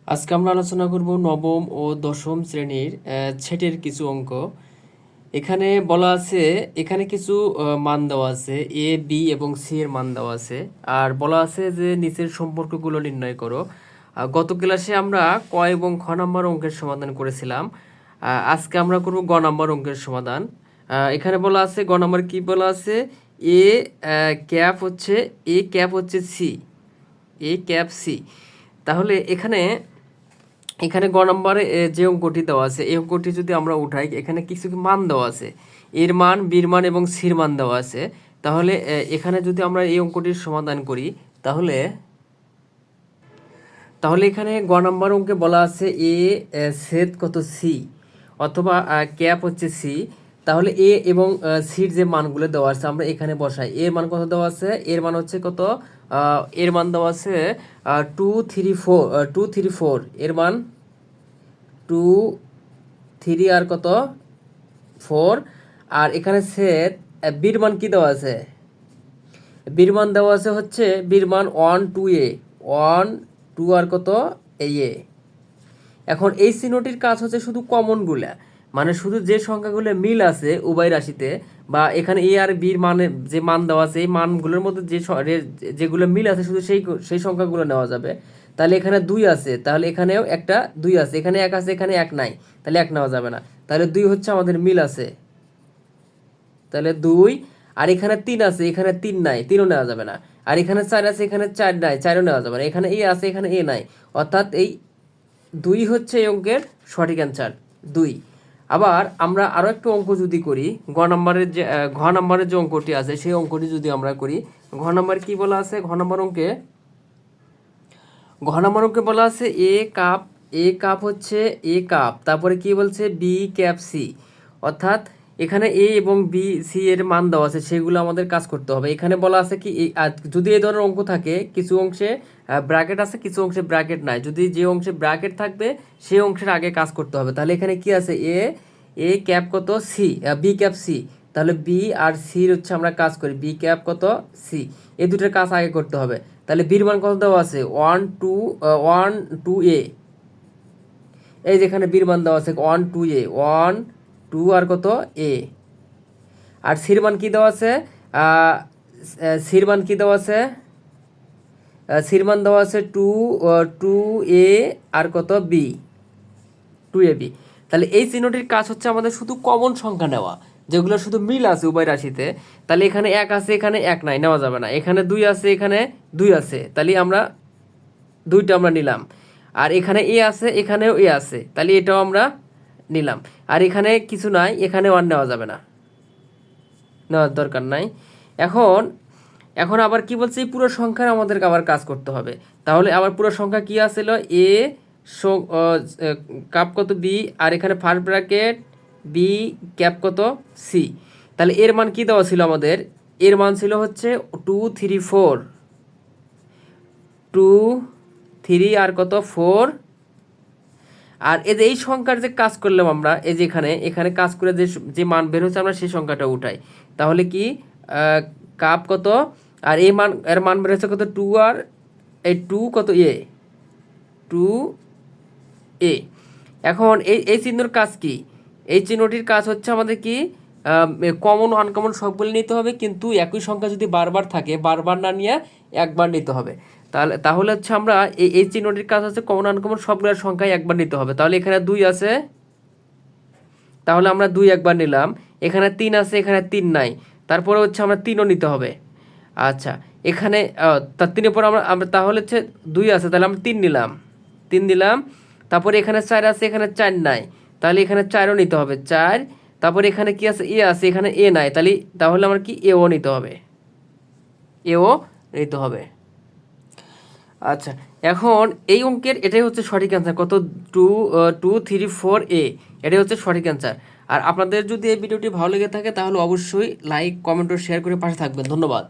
আজকে আমরা আলোচনা করব নবম ও দশম শ্রেণীর সেটের কিছু অঙ্ক। এখানে বলা আছে, এখানে কিছু মান দেওয়া আছে, এ বি এবং সি এর মান দেওয়া আছে। আর বলা আছে যে নিচের সম্পর্কগুলো নির্ণয় করো। গত ক্লাসে আমরা ক এবং খ নম্বর অঙ্কের সমাধান করেছিলাম। আজকে আমরা করব গ নম্বর অঙ্কের সমাধান। এখানে বলা আছে, গ নম্বর কি বলা আছে, এ ক্যাপ হচ্ছে সি, এ ক্যাপ সি। তাহলে এখানে এখানে গ নম্বরে যে অঙ্কটি দেওয়া আছে, এই অঙ্কটি যদি আমরা উঠাই, এখানে কিছু মান দেওয়া আছে, এর মান, বির মান এবং সির মান দেওয়া আছে। তাহলে এখানে যদি আমরা এই অঙ্কটির সমাধান করি, তাহলে তাহলে এখানে গ নম্বর অঙ্কে বলা আছে এ ছেদ কত সি, অথবা ক্যাপ হচ্ছে সি। তাহলে এ এবং সির যে মানগুলো দেওয়া আছে আমরা এখানে বসাই। এর মান কত দেওয়া আছে, এর মান হচ্ছে কত, এর মান দেওয়া আছে 2 3 4, এর মান 2 3 আর কত 4। আর এখানে ছেদ, বির মান কি দেওয়া আছে, বির মান দেওয়া আছে হচ্ছে বির মান 1 2 1 2 আর কত এ। এখন এই চিহ্নটির কাজ হচ্ছে শুধু কমনগুলা, মানে শুধু যে সংখ্যাগুলো মিল আছে উভয় রাশিতে, বা এখানে এ আর বির মানে যে মান দেওয়া আছে এই মানগুলোর মধ্যে যেগুলো মিল আছে শুধু সেই সংখ্যাগুলো নেওয়া যাবে। তাহলে এখানে 2 আছে, তাহলে এখানেও একটা 2 আছে, এখানে 1 আছে, এখানে 1 নাই, তাহলে 1 নেওয়া যাবে না। তাহলে 2 হচ্ছে আমাদের মিল আছে, তাহলে 2। আর এখানে 3 আছে, এখানে 3 নাই, 3ও নেওয়া যাবে না। আর এখানে 4 আছে, এখানে 4 নাই, 4ও নেওয়া যাবে না। এখানে এ আছে, এখানে এ নাই, অর্থাৎ এই 2 হচ্ছে এই অঙ্কের সঠিক অ্যান্সার 2। আবার আমরা আরও একটু অঙ্ক যদি করি, ঘ নম্বরের যে অঙ্কটি আছে সেই অঙ্কটি যদি আমরা করি, ঘ নম্বর কি বলা আছে, ঘ নম্বর অঙ্কে বলা আছে এ কাপ হচ্ছে এ কাপ, তারপরে কি বলছে বি ক্যাপ সি। অর্থাৎ এখানে এ এবং বি সি এর মান দেওয়া আছে, সেগুলো আমাদের কাজ করতে হবে। এখানে বলা আছে কি, যদি এই ধরনের অঙ্ক থাকে, কিছু অংশে ব্র্যাকেট আছে, কিছু অংশে ব্র্যাকেট নাই, যদি যে অংশে ব্র্যাকেট থাকবে সেই অংশের আগে কাজ করতে হবে। তাহলে এখানে কি আছে, এ ক্যাপ কত সি, বি ক্যাপ সি। তাহলে বি আর সির হচ্ছে আমরা কাজ করি, বি ক্যাপ কত সি, এই দুটোর কাজ আগে করতে হবে। তাহলে বির মান কত দেওয়া আছে 1 2 এই যেখানে বির মান দেওয়া আছে 1 2 আর কত এ। আর সির মান কি দেওয়া আছে, সির মান কি দেওয়া আছে, সির মান দেওয়া আছে 2 আর কত বি, 2 তাহলে এই চিহ্নটির কাজ হচ্ছে আমাদের শুধু কমন সংখ্যা নেওয়া, যেগুলো শুধু মিল আছে উভয় রাশিতে। তাহলে এখানে 1 আছে, এখানে 1 নাই, নেওয়া যাবে না। এখানে 2 আছে, এখানে 2 আছে, তাহলে আমরা 2টা আমরা নিলাম। আর এখানে এ আছে, এখানেও এ আছে, তাহলে এটাও আমরা নিলাম। আর এখানে কিছু নাই, এখানে 1 নেওয়া যাবে না, নেওয়ার দরকার নাই। এখন এখন আবার কি বলছে, এই পুরো সংখ্যার আমাদের আবার কাজ করতে হবে। তাহলে আবার পুরো সংখ্যা কি আছিল, এ কাপ কত বি, আর এখানে ফার্স্ট ব্র্যাকেট বি ক্যাপ কত সি। তাহলে এর মান কি দেওয়া ছিল আমাদের, এর মান ছিল হচ্ছে 2 3 4 আর কত 4। আর এই যে এই সংখ্যার যে কাজ করলাম আমরা, এই যে এখানে কাজ করে যে মান বের হচ্ছে আমরা সেই সংখ্যাটা উঠাই। তাহলে কি কাপ কত, আর এর মান বের হচ্ছে কত 2, আর এই 2 কত এ 2 এখন এই চিহ্নর কাজ কি, এই চিহ্নটির কাজ হচ্ছে আমাদের কি, কমন আনকমন সবগুলো নিতে হবে, কিন্তু একই সংখ্যা যদি বারবার থাকে বারবার না নিয়ে একবার নিতে হবে। তাহলে হচ্ছে আমরা এই চিহ্নটির কাজ হচ্ছে কমন আনকমন সবগুলোর সংখ্যায় একবার নিতে হবে। তাহলে এখানে 2 আছে, তাহলে আমরা 2 একবার নিলাম। এখানে 3 আছে, এখানে 3 নাই, তারপরে হচ্ছে আমরা 3ও নিতে হবে। আচ্ছা, এখানে তার 3-এর পর আমরা তাহলে হচ্ছে 2 আছে, তাহলে আমরা 3 নিলাম, 3 দিলাম। তারপরে এখানে 4 আছে, এখানে 4 নাই, তাহলে এখানে 4ও নিতে হবে, 4। তারপরে এখানে কি আছে, এ আছে, এখানে এ নাই, তাহলে আমার কি এও নিতে হবে, এও নিতে হবে। আচ্ছা, এখন এই অঙ্কের এটাই হচ্ছে সঠিক অ্যান্সার, কত 2 3 4 এটাই হচ্ছে সঠিক অ্যান্সার। আর আপনাদের যদি এই ভিডিওটি ভালো লেগে থাকে তাহলে অবশ্যই লাইক কমেন্ট ও শেয়ার করে পাশে থাকবেন। ধন্যবাদ।